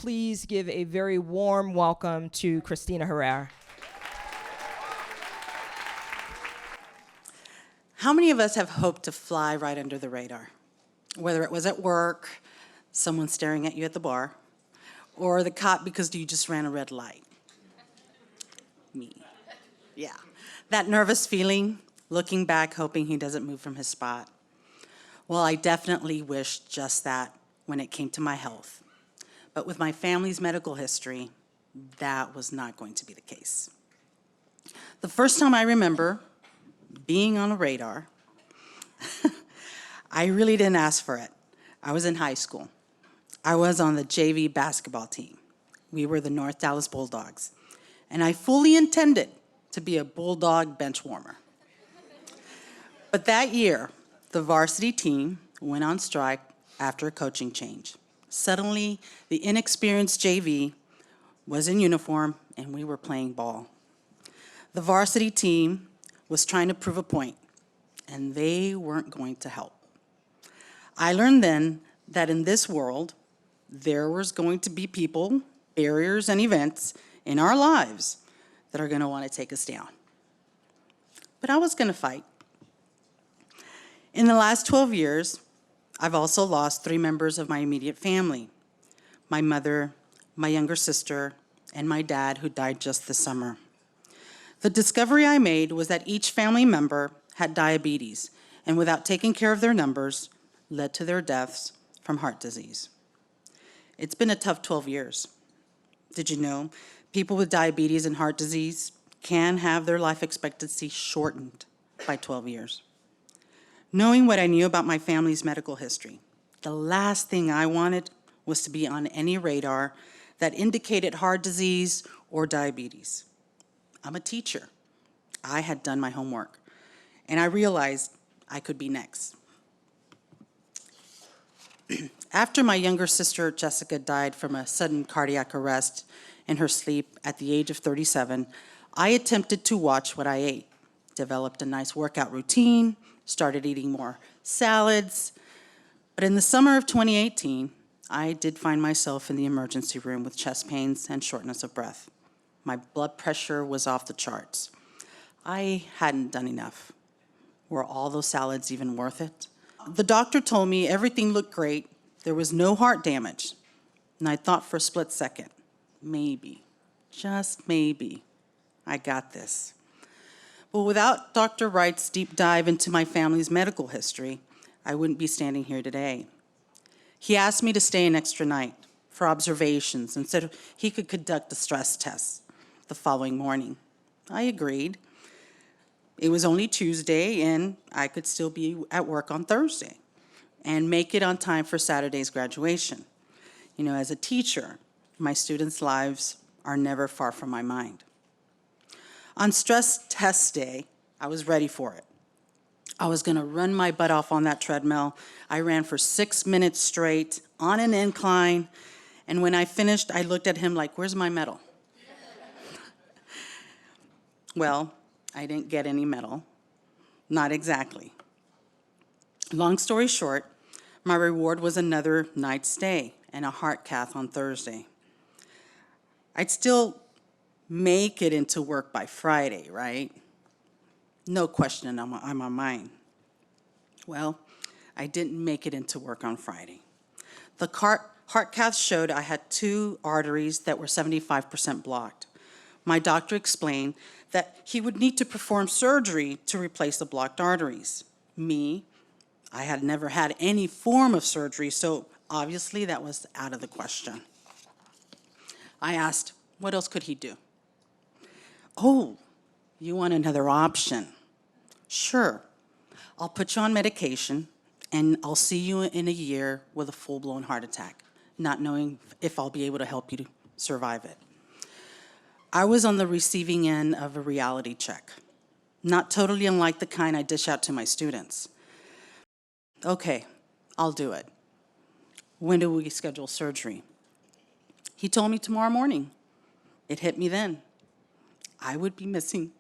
please give a very warm welcome to Christina Herrera. How many of us have hoped to fly right under the radar? Whether it was at work, someone staring at you at the bar, or the cop because you just ran a red light. Me. Yeah. That nervous feeling, looking back, hoping he doesn't move from his spot. Well, I definitely wished just that when it came to my health. But with my family's medical history, that was not going to be the case. The first time I remember being on a radar, I really didn't ask for it. I was in high school. I was on the JV basketball team. We were the North Dallas Bulldogs. And I fully intended to be a Bulldog bench warmer. But that year, the varsity team went on strike after a coaching change. Suddenly, the inexperienced JV was in uniform and we were playing ball. The varsity team was trying to prove a point, and they weren't going to help. I learned then that in this world, there was going to be people, barriers, and events in our lives that are going to want to take us down. But I was going to fight. In the last 12 years, I've also lost 3 members of my immediate family: my mother, my younger sister, and my dad, who died just this summer. The discovery I made was that each family member had diabetes, and without taking care of their numbers, led to their deaths from heart disease. It's been a tough 12 years. Did you know people with diabetes and heart disease can have their life expectancy shortened by 12 years? Knowing what I knew about my family's medical history, the last thing I wanted was to be on any radar that indicated heart disease or diabetes. I'm a teacher. I had done my homework, and I realized I could be next. After my younger sister, Jessica, died from a sudden cardiac arrest in her sleep at the age of 37, I attempted to watch what I ate, developed a nice workout routine, started eating more salads. But in the summer of 2018, I did find myself in the emergency room with chest pains and shortness of breath. My blood pressure was off the charts. I hadn't done enough. Were all those salads even worth it? The doctor told me everything looked great. There was no heart damage. And I thought for a split second, maybe, just maybe, I got this. But without Dr. Wright's deep dive into my family's medical history, I wouldn't be standing here today. He asked me to stay an extra night for observations and said he could conduct a stress test the following morning. I agreed. It was only Tuesday, and I could still be at work on Thursday and make it on time for Saturday's graduation. You know, as a teacher, my students' lives are never far from my mind. On stress test day, I was ready for it. I was going to run my butt off on that treadmill. I ran for 6 minutes straight on an incline, and when I finished, I looked at him like, "Where's my medal?" Well, I didn't get any medal. Not exactly. Long story short, my reward was another night stay and a heart cath on Thursday. I'd still make it into work by Friday, right? No question on my mind. Well, I didn't make it into work on Friday. The heart cath showed I had 2 arteries that were 75% blocked. My doctor explained that he would need to perform surgery to replace the blocked arteries. Me, I had never had any form of surgery, so obviously that was out of the question. I asked, what else could he do? "Oh, you want another option? Sure, I'll put you on medication and I'll see you in a year with a full-blown heart attack, not knowing if I'll be able to help you to survive it." I was on the receiving end of a reality check, not totally unlike the kind I dish out to my students. "Okay, I'll do it. When do we schedule surgery?" He told me tomorrow morning. It hit me then. I would be missing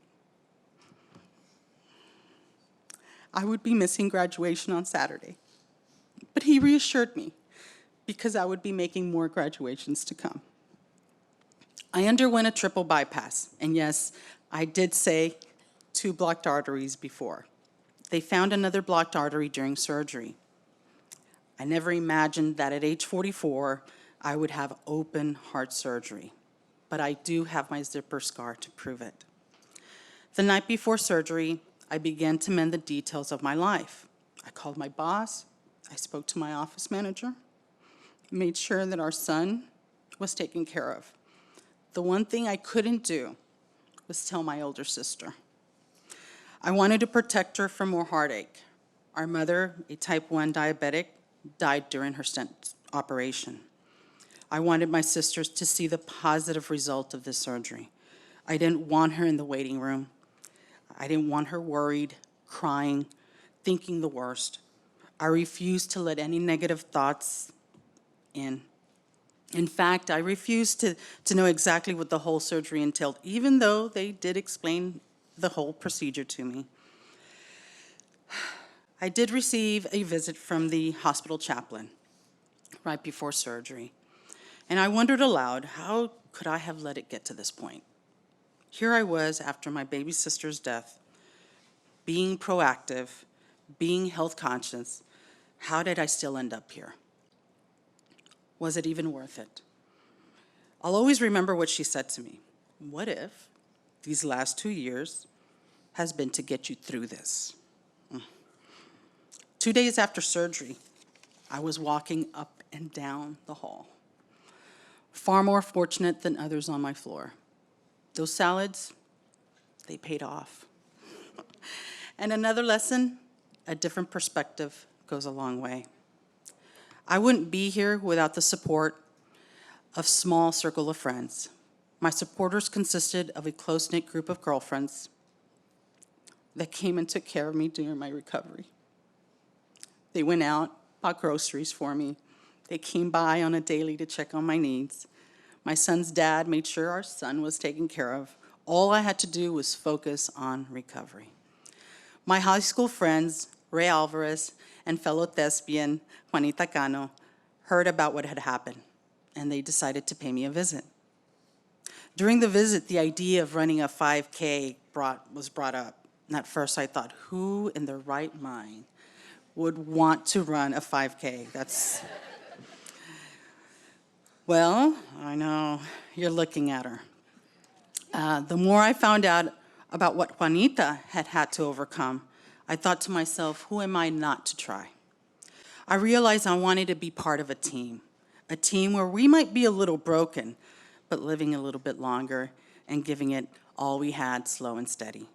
graduation on Saturday. But he reassured me because I would be making more graduations to come. I underwent a triple bypass, and yes, I did say 2 blocked arteries before. They found another blocked artery during surgery. I never imagined that at age 44, I would have open heart surgery, but I do have my zipper scar to prove it. The night before surgery, I began to mend the details of my life. I called my boss, I spoke to my office manager, made sure that our son was taken care of. The one thing I couldn't do was tell my older sister. I wanted to protect her from more heartache. Our mother, a type 1 diabetic, died during her stent operation. I wanted my sisters to see the positive result of this surgery. I didn't want her in the waiting room. I didn't want her worried, crying, thinking the worst. I refused to let any negative thoughts in. In fact, I refused to know exactly what the whole surgery entailed, even though they did explain the whole procedure to me. I did receive a visit from the hospital chaplain right before surgery, and I wondered aloud, how could I have let it get to this point? Here I was after my baby sister's death, being proactive, being health conscious. How did I still end up here? Was it even worth it? I'll always remember what she said to me. What if these last 2 years has been to get you through this? 2 days after surgery, I was walking up and down the hall, far more fortunate than others on my floor. Those salads, they paid off. And another lesson, a different perspective goes a long way. I wouldn't be here without the support of a small circle of friends. My supporters consisted of a close-knit group of girlfriends that came and took care of me during my recovery. They went out, bought groceries for me. They came by on a daily to check on my needs. My son's dad made sure our son was taken care of. All I had to do was focus on recovery. My high school friends, Ray Alvarez and fellow thespian Juanita Cano, heard about what had happened, and they decided to pay me a visit. During the visit, the idea of running a 5K was brought up. And at first I thought, who in their right mind would want to run a 5K? Well, I know, you're looking at her. The more I found out about what Juanita had had to overcome, I thought to myself, who am I not to try? I realized I wanted to be part of a team where we might be a little broken, but living a little bit longer and giving it all we had, slow and steady.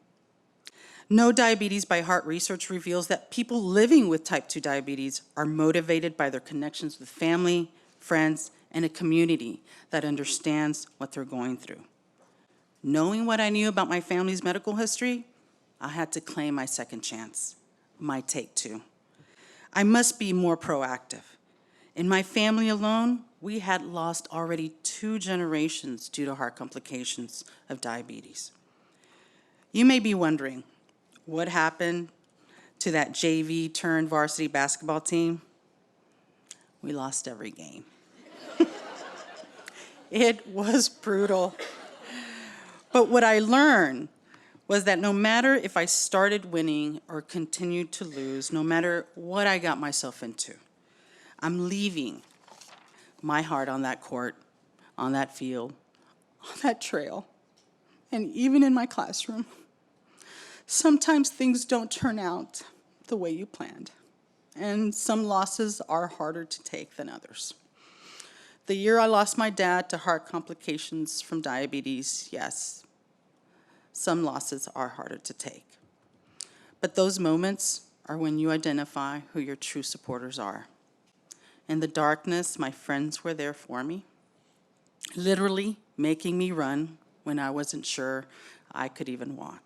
No Diabetes by Heart research reveals that people living with type 2 diabetes are motivated by their connections with family, friends, and a community that understands what they're going through. Knowing what I knew about my family's medical history, I had to claim my second chance, my take 2. I must be more proactive. In my family alone, we had lost already 2 generations due to heart complications of diabetes. You may be wondering, what happened to that JV turned varsity basketball team? We lost every game. It was brutal. But what I learned was that no matter if I started winning or continued to lose, no matter what I got myself into, I'm leaving my heart on that court, on that field, on that trail, and even in my classroom. Sometimes things don't turn out the way you planned, and some losses are harder to take than others. The year I lost my dad to heart complications from diabetes, yes, some losses are harder to take. But those moments are when you identify who your true supporters are. In the darkness, my friends were there for me, literally making me run when I wasn't sure I could even walk.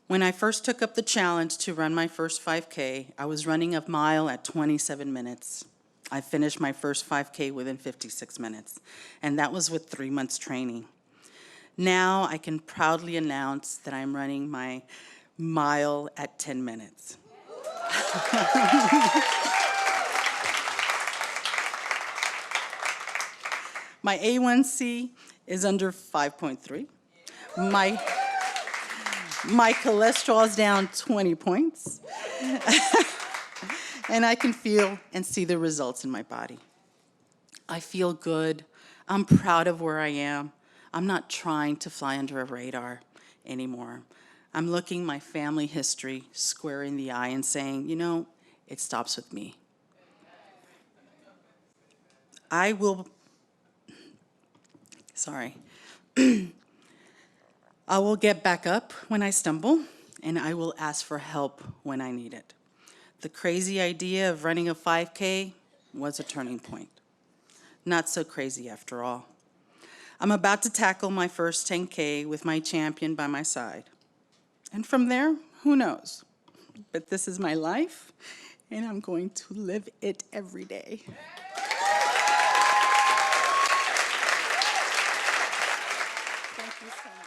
When I first took up the challenge to run my first 5K, I was running a mile at 27 minutes. I finished my first 5K within 56 minutes, and that was with 3 months training. Now I can proudly announce that I'm running my mile at 10 minutes. My A1C is under 5.3. My cholesterol is down 20 points. And I can feel and see the results in my body. I feel good. I'm proud of where I am. I'm not trying to fly under a radar anymore. I'm looking my family history square in the eye and saying, you know, it stops with me. I will get back up when I stumble, and I will ask for help when I need it. The crazy idea of running a 5K was a turning point. Not so crazy after all. I'm about to tackle my first 10K with my champion by my side. And from there, who knows? But this is my life, and I'm going to live it every day. Thank you so much.